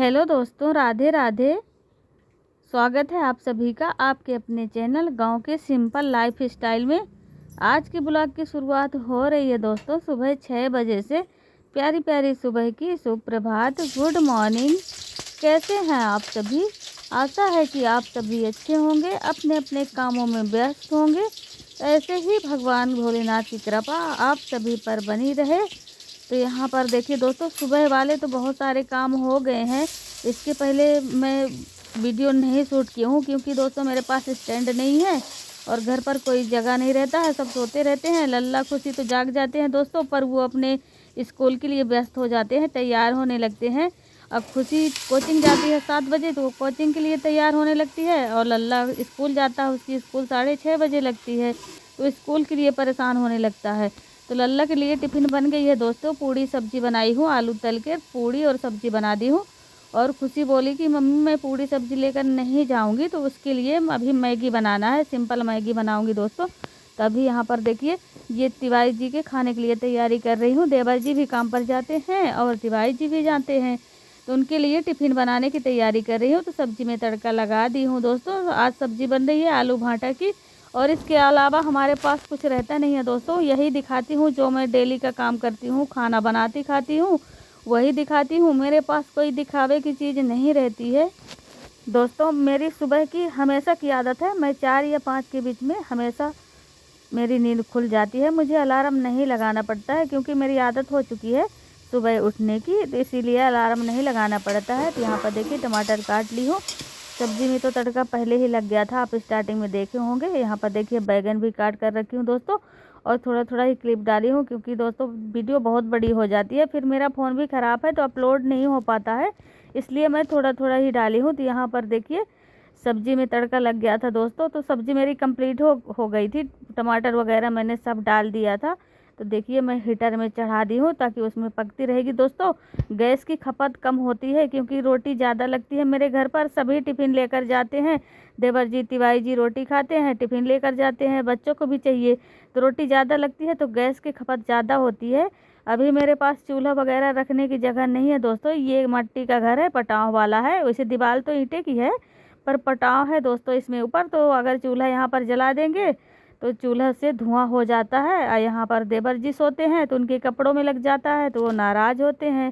Hello दोस्तों, राधे राधे। स्वागत है आप सभी का आपके अपने चैनल गांव के सिंपल लाइफ स्टाइल में। आज के ब्लॉग की शुरुआत हो रही है दोस्तों सुबह 6 बजे से। प्यारी प्यारी सुबह की सुप्रभात, गुड मॉर्निंग। कैसे हैं आप सभी? आशा है कि आप सभी अच्छे होंगे, अपने अपने कामों में व्यस्त होंगे। ऐसे ही भगवान भोलेनाथ की कृपा आप सभी पर बनी रहे। तो यहाँ पर देखिए दोस्तों, सुबह वाले तो बहुत सारे काम हो गए हैं। इसके पहले मैं वीडियो नहीं शूट की हूँ क्योंकि दोस्तों मेरे पास स्टैंड नहीं है और घर पर कोई जगह नहीं रहता है, सब सोते रहते हैं। लल्ला खुशी तो जाग जाते हैं दोस्तों, पर वो अपने स्कूल के लिए व्यस्त हो जाते हैं, तैयार होने लगते हैं। अब खुशी कोचिंग जाती है 7 बजे, तो वो कोचिंग के लिए तैयार होने लगती है, और लल्ला स्कूल जाता है, उसकी स्कूल 6:30 बजे लगती है, तो स्कूल के लिए परेशान होने लगता है। तो लल्ला के लिए टिफ़िन बन गई है दोस्तों, पूड़ी सब्जी बनाई हूँ, आलू तल के पूड़ी और सब्जी बना दी हूँ। और खुशी बोली कि मम्मी मैं पूड़ी सब्जी लेकर नहीं जाऊँगी, तो उसके लिए अभी मैगी बनाना है, सिंपल मैगी बनाऊँगी दोस्तों। तभी यहाँ पर देखिए ये तिवारी जी के खाने के लिए तैयारी कर रही हूँ। देवर जी भी काम पर जाते हैं और तिवारी जी भी जाते हैं, तो उनके लिए टिफ़िन बनाने की तैयारी कर रही हूँ। तो सब्जी में तड़का लगा दी हूँ दोस्तों। आज सब्जी बन रही है आलू भाटा की, और इसके अलावा हमारे पास कुछ रहता नहीं है दोस्तों। यही दिखाती हूँ जो मैं डेली का काम करती हूँ, खाना बनाती खाती हूँ, वही दिखाती हूँ। मेरे पास कोई दिखावे की चीज़ नहीं रहती है दोस्तों। मेरी सुबह की हमेशा की आदत है, मैं 4 या 5 के बीच में हमेशा मेरी नींद खुल जाती है। मुझे अलार्म नहीं लगाना पड़ता है क्योंकि मेरी आदत हो चुकी है सुबह उठने की, तो इसीलिए अलार्म नहीं लगाना पड़ता है। तो यहाँ पर देखिए टमाटर काट ली हूँ। सब्जी में तो तड़का पहले ही लग गया था, आप स्टार्टिंग में देखे होंगे। यहाँ पर देखिए बैगन भी काट कर रखी हूँ दोस्तों, और थोड़ा थोड़ा ही क्लिप डाली हूँ क्योंकि दोस्तों वीडियो बहुत बड़ी हो जाती है, फिर मेरा फ़ोन भी ख़राब है तो अपलोड नहीं हो पाता है, इसलिए मैं थोड़ा थोड़ा ही डाली हूँ। तो यहाँ पर देखिए सब्जी में तड़का लग गया था दोस्तों, तो सब्जी मेरी कंप्लीट हो गई थी। टमाटर वगैरह मैंने सब डाल दिया था। तो देखिए मैं हीटर में चढ़ा दी हूँ ताकि उसमें पकती रहेगी दोस्तों। गैस की खपत कम होती है क्योंकि रोटी ज़्यादा लगती है मेरे घर पर। सभी टिफ़िन लेकर जाते हैं, देवर जी तिवारी जी रोटी खाते हैं, टिफ़िन लेकर जाते हैं, बच्चों को भी चाहिए, तो रोटी ज़्यादा लगती है, तो गैस की खपत ज़्यादा होती है। अभी मेरे पास चूल्हा वगैरह रखने की जगह नहीं है दोस्तों। ये मट्टी का घर है, पटाव वाला है, वैसे दीवार तो ईंटे की है पर पटाव है दोस्तों इसमें ऊपर। तो अगर चूल्हा यहाँ पर जला देंगे तो चूल्हा से धुआं हो जाता है, और यहाँ पर देवर जी सोते हैं तो उनके कपड़ों में लग जाता है, तो वो नाराज़ होते हैं।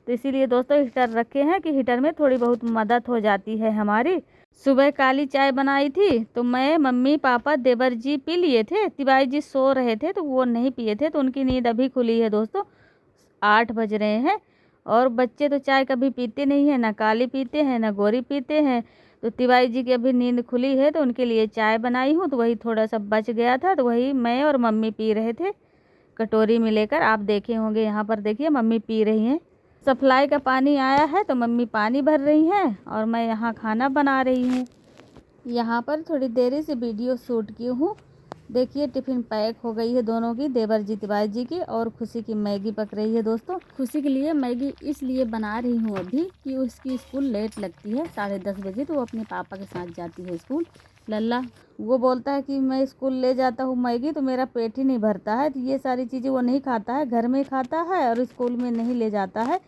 तो इसीलिए दोस्तों हीटर रखे हैं कि हीटर में थोड़ी बहुत मदद हो जाती है हमारी। सुबह काली चाय बनाई थी तो मैं, मम्मी, पापा, देवर जी पी लिए थे। तिवारी जी सो रहे थे तो वो नहीं पिए थे, तो उनकी नींद अभी खुली है दोस्तों। 8 बज रहे हैं, और बच्चे तो चाय कभी पीते नहीं हैं, ना काली पीते हैं ना गोरी पीते हैं। तो तिवारी जी की अभी नींद खुली है तो उनके लिए चाय बनाई हूँ, तो वही थोड़ा सा बच गया था, तो वही मैं और मम्मी पी रहे थे कटोरी में लेकर। आप देखे होंगे यहाँ पर देखिए मम्मी पी रही हैं। सप्लाई का पानी आया है तो मम्मी पानी भर रही हैं और मैं यहाँ खाना बना रही हूँ। यहाँ पर थोड़ी देरी से वीडियो शूट की हूँ। देखिए टिफ़िन पैक हो गई है दोनों की, देवर जी तिवारी जी की, और खुशी की मैगी पक रही है दोस्तों। खुशी के लिए मैगी इसलिए बना रही हूँ अभी कि उसकी स्कूल लेट लगती है 10:30 बजे, तो वो अपने पापा के साथ जाती है स्कूल। लल्ला वो बोलता है कि मैं स्कूल ले जाता हूँ मैगी तो मेरा पेट ही नहीं भरता है, तो ये सारी चीज़ें वो नहीं खाता है, घर में खाता है और स्कूल में नहीं ले जाता है।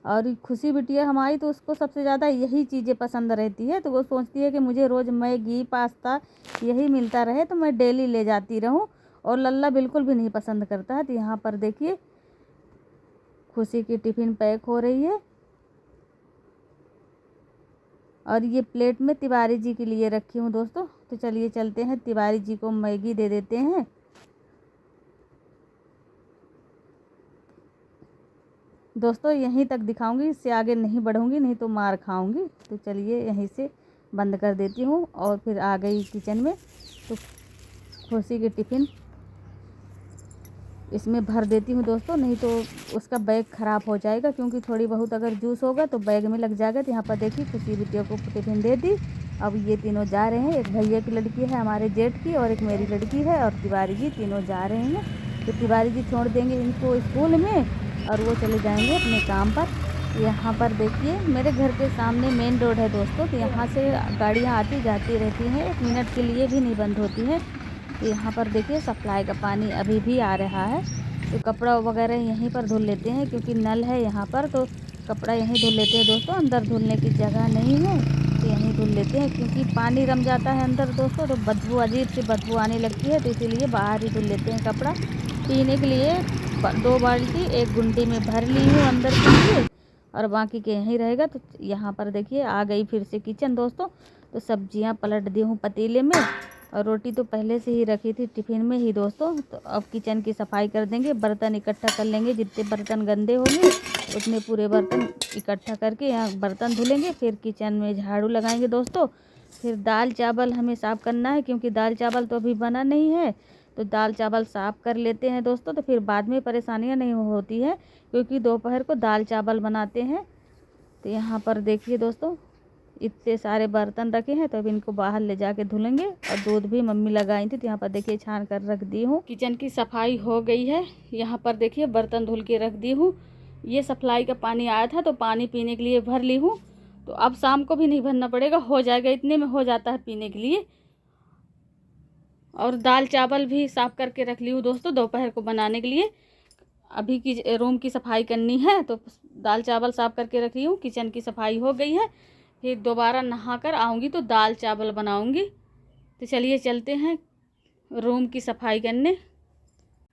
और खुशी बिटिया हमारी तो उसको सबसे ज़्यादा यही चीज़ें पसंद रहती है, तो वो सोचती है कि मुझे रोज़ मैगी पास्ता यही मिलता रहे तो मैं डेली ले जाती रहूं। और लल्ला बिल्कुल भी नहीं पसंद करता है। तो यहाँ पर देखिए खुशी की टिफ़िन पैक हो रही है, और ये प्लेट में तिवारी जी के लिए रखी हूँ दोस्तों। तो चलिए चलते हैं, तिवारी जी को मैगी दे देते हैं। दोस्तों यहीं तक दिखाऊंगी, इससे आगे नहीं बढ़ूंगी, नहीं तो मार खाऊंगी। तो चलिए यहीं से बंद कर देती हूँ और फिर आ गई किचन में। तो खुशी की टिफ़िन इसमें भर देती हूँ दोस्तों, नहीं तो उसका बैग ख़राब हो जाएगा, क्योंकि थोड़ी बहुत अगर जूस होगा तो बैग में लग जाएगा। तो यहाँ पर देखिए खुशी बिटिया को टिफ़िन दे दी। अब ये तीनों जा रहे हैं, एक भैया की लड़की है हमारे जेठ की, और एक मेरी लड़की है, और तिवारी जी, तीनों जा रहे हैं। तो तिवारी जी छोड़ देंगे इनको स्कूल में और वो चले जाएंगे अपने काम पर। यहाँ पर देखिए मेरे घर के सामने मेन रोड है दोस्तों, तो यहाँ से गाड़ियाँ आती जाती रहती हैं, 1 मिनट के लिए भी नहीं बंद होती है। तो यहाँ पर देखिए सप्लाई का पानी अभी भी आ रहा है, तो कपड़ा वगैरह यहीं पर धुल लेते हैं क्योंकि नल है यहाँ पर, तो कपड़ा यहीं धुल लेते हैं दोस्तों, अंदर धुलने की जगह नहीं है तो यहीं धुल लेते हैं, क्योंकि पानी रम जाता है अंदर दोस्तों तो बदबू, अजीब सी बदबू आने लगती है, तो इसीलिए बाहर ही धुल लेते हैं कपड़ा। पीने के लिए 2 बाल्टी 1 गुंडी में भर ली हूँ अंदर के लिए, और बाकी के यहीं रहेगा। तो यहाँ पर देखिए आ गई फिर से किचन दोस्तों। तो सब्जियाँ पलट दी हूँ पतीले में, और रोटी तो पहले से ही रखी थी टिफ़िन में ही दोस्तों। तो अब किचन की सफाई कर देंगे, बर्तन इकट्ठा कर लेंगे, जितने बर्तन गंदे होंगे उतने पूरे बर्तन इकट्ठा करके यहाँ बर्तन धुलेंगे, फिर किचन में झाड़ू लगाएंगे दोस्तों। फिर दाल चावल हमें साफ़ करना है, क्योंकि दाल चावल तो अभी बना नहीं है, तो दाल चावल साफ़ कर लेते हैं दोस्तों, तो फिर बाद में परेशानियाँ नहीं होती है, क्योंकि दोपहर को दाल चावल बनाते हैं। तो यहाँ पर देखिए दोस्तों इतने सारे बर्तन रखे हैं, तो अब इनको बाहर ले जाके धुलेंगे। और दूध भी मम्मी लगाई थी, तो यहाँ पर देखिए छान कर रख दी हूँ। किचन की सफाई हो गई है, यहाँ पर देखिए बर्तन धुल के रख दी हूँ। ये सप्लाई का पानी आया था तो पानी पीने के लिए भर ली हूँ, तो अब शाम को भी नहीं भरना पड़ेगा, हो जाएगा, इतने में हो जाता है पीने के लिए। और दाल चावल भी साफ़ करके रख ली हूँ दोस्तों दोपहर को बनाने के लिए। अभी की रूम की सफाई करनी है, तो दाल चावल साफ़ करके रख ली हूँ। किचन की सफाई हो गई है, फिर दोबारा नहा कर आऊँगी तो दाल चावल बनाऊँगी। तो चलिए चलते हैं रूम की सफाई करने।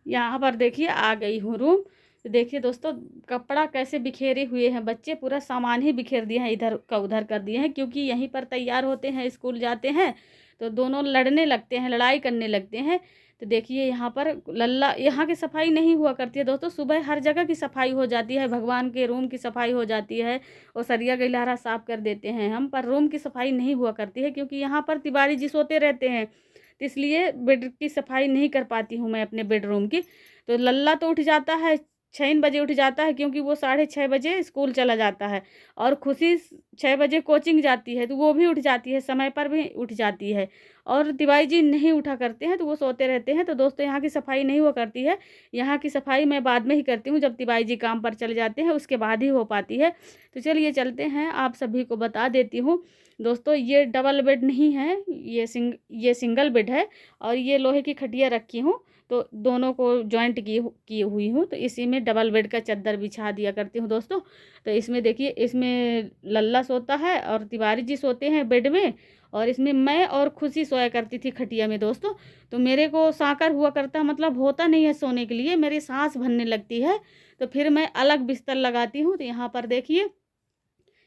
यहाँ पर देखिए आ गई हूँ रूम। तो देखिए दोस्तों कपड़ा कैसे बिखेरे हुए हैं, बच्चे पूरा सामान ही बिखेर दिए हैं, इधर का उधर कर दिए हैं, क्योंकि यहीं पर तैयार होते हैं, स्कूल जाते हैं, तो दोनों लड़ने लगते हैं, लड़ाई करने लगते हैं। तो देखिए यहाँ पर लल्ला, यहाँ की सफाई नहीं हुआ करती है दोस्तों, सुबह हर जगह की सफाई हो जाती है, भगवान के रूम की सफाई हो जाती है, और सरिया गिलहरा साफ़ कर देते हैं हम, पर रूम की सफाई नहीं हुआ करती है, क्योंकि यहाँ पर तिवारी जी सोते रहते हैं, तो इसलिए बेड की सफाई नहीं कर पाती हूँ मैं अपने बेडरूम की। तो लल्ला तो उठ जाता है 6 बजे उठ जाता है, क्योंकि वो 6:30 बजे स्कूल चला जाता है, और खुशी 6 बजे कोचिंग जाती है, तो वो भी उठ जाती है, समय पर भी उठ जाती है, और तिवारी जी नहीं उठा करते हैं, तो वो सोते रहते हैं। तो दोस्तों यहाँ की सफाई नहीं हुआ करती है, यहाँ की सफाई मैं बाद में ही करती हूँ, जब तिवारी जी काम पर चले जाते हैं उसके बाद ही हो पाती है। तो चलिए चलते हैं, आप सभी को बता देती हूँ दोस्तों, ये डबल बेड नहीं है, ये सिंगल बेड है, और ये लोहे की खटिया रखी हूँ, तो दोनों को जॉइंट की हुई हूँ, तो इसी में डबल बेड का चादर बिछा दिया करती हूँ दोस्तों। तो इसमें देखिए, इसमें लल्ला सोता है और तिवारी जी सोते हैं बेड में, और इसमें मैं और खुशी सोया करती थी खटिया में दोस्तों। तो मेरे को साकर हुआ करता, मतलब होता नहीं है सोने के लिए, मेरी सांस भरने लगती है, तो फिर मैं अलग बिस्तर लगाती हूँ। तो यहाँ पर देखिए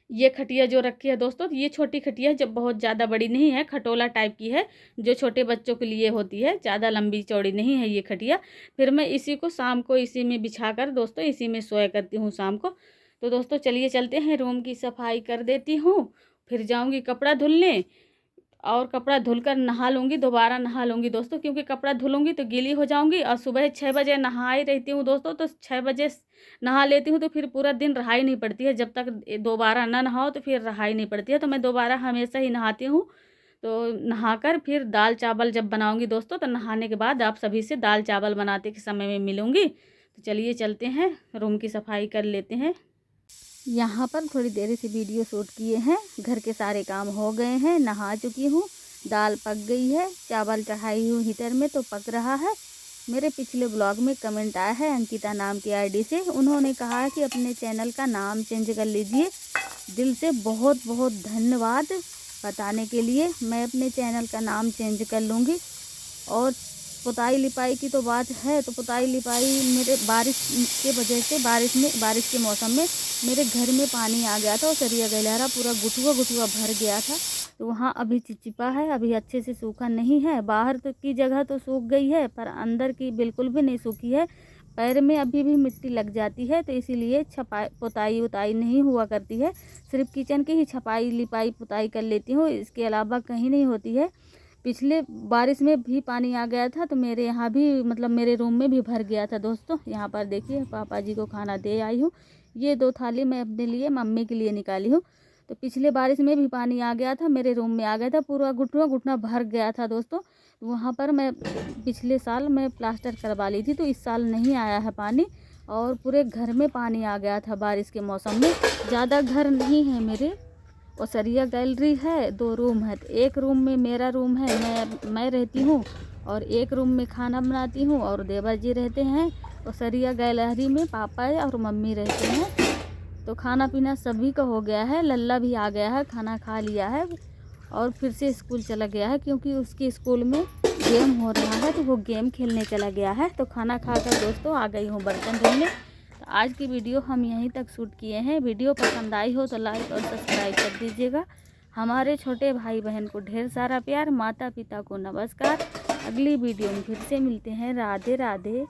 ये खटिया जो रखी है दोस्तों, ये छोटी खटिया है, जब बहुत ज़्यादा बड़ी नहीं है, खटोला टाइप की है, जो छोटे बच्चों के लिए होती है, ज़्यादा लंबी चौड़ी नहीं है ये खटिया। फिर मैं इसी को शाम को इसी में बिछा कर दोस्तों इसी में सोया करती हूँ शाम को। तो दोस्तों चलिए चलते हैं, रूम की सफाई कर देती हूँ, फिर जाऊँगी कपड़ा धुलने, और कपड़ा धुलकर नहा लूँगी, दोबारा नहा लूँगी दोस्तों, क्योंकि कपड़ा धुलूँगी तो गीली हो जाऊँगी, और सुबह 6 बजे नहाई रहती हूँ दोस्तों, तो 6 बजे नहा लेती हूँ, तो फिर पूरा दिन रहाई नहीं पड़ती है, जब तक दोबारा ना नहाओ तो फिर रहाई नहीं पड़ती है, तो मैं दोबारा हमेशा ही नहाती हूँ। तो नहाकर फिर दाल चावल जब बनाऊँगी दोस्तों, तो नहाने के बाद आप सभी से दाल चावल बनाते के समय में मिलूँगी। तो चलिए चलते हैं, रूम की सफाई कर लेते हैं। यहाँ पर थोड़ी देर से वीडियो शूट किए हैं, घर के सारे काम हो गए हैं, नहा चुकी हूँ, दाल पक गई है, चावल चढ़ाई हूँ हीटर में तो पक रहा है। मेरे पिछले ब्लॉग में कमेंट आया है अंकिता नाम की आईडी से, उन्होंने कहा कि अपने चैनल का नाम चेंज कर लीजिए। दिल से बहुत बहुत धन्यवाद बताने के लिए, मैं अपने चैनल का नाम चेंज कर लूँगी। और पुताई लिपाई की तो बात है, तो पुताई लिपाई मेरे बारिश के वजह से, बारिश के मौसम में मेरे घर में पानी आ गया था, और सरिया गिलहरा पूरा गुठुआ भर गया था, तो वहाँ अभी चिपचिपा है, अभी अच्छे से सूखा नहीं है। बाहर तो की जगह तो सूख गई है, पर अंदर की बिल्कुल भी नहीं सूखी है, पैर में अभी भी मिट्टी लग जाती है, तो इसीलिए पुताई उताई नहीं हुआ करती है। सिर्फ किचन की ही छपाई लिपाई पुताई कर लेती हूँ, इसके अलावा कहीं नहीं होती है। पिछले बारिश में भी पानी आ गया था, तो मेरे यहाँ भी, मतलब मेरे रूम में भी भर गया था दोस्तों। यहाँ पर देखिए पापा जी को खाना दे आई हूँ, ये 2 थाली मैं अपने लिए मम्मी के लिए निकाली हूँ। तो पिछले बारिश में भी पानी आ गया था, मेरे रूम में आ गया था, पूरा घुटना भर गया था दोस्तों। तो वहाँ पर मैं पिछले साल मैं प्लास्टर करवा ली थी, तो इस साल नहीं आया है पानी, और पूरे घर में पानी आ गया था बारिश के मौसम में। ज़्यादा घर नहीं है मेरे, और सरिया गैलरी है, 2 रूम है, तो एक रूम में मेरा रूम है, मैं रहती हूँ, और एक रूम में खाना बनाती हूँ और देवर जी रहते हैं, और सरिया गैलरी में पापा और मम्मी रहते हैं। तो खाना पीना सभी का हो गया है। लल्ला भी आ गया है, खाना खा लिया है और फिर से स्कूल चला गया है, क्योंकि उसके स्कूल में गेम हो रहा है तो वो गेम खेलने चला गया है। तो खाना खाकर दोस्तों आ गई हूँ बर्तन धोने। तो आज की वीडियो हम यहीं तक शूट किए हैं। वीडियो पसंद आई हो तो लाइक और सब्सक्राइब कर दीजिएगा। हमारे छोटे भाई बहन को ढेर सारा प्यार, माता पिता को नमस्कार। अगली वीडियो में फिर से मिलते हैं। राधे राधे।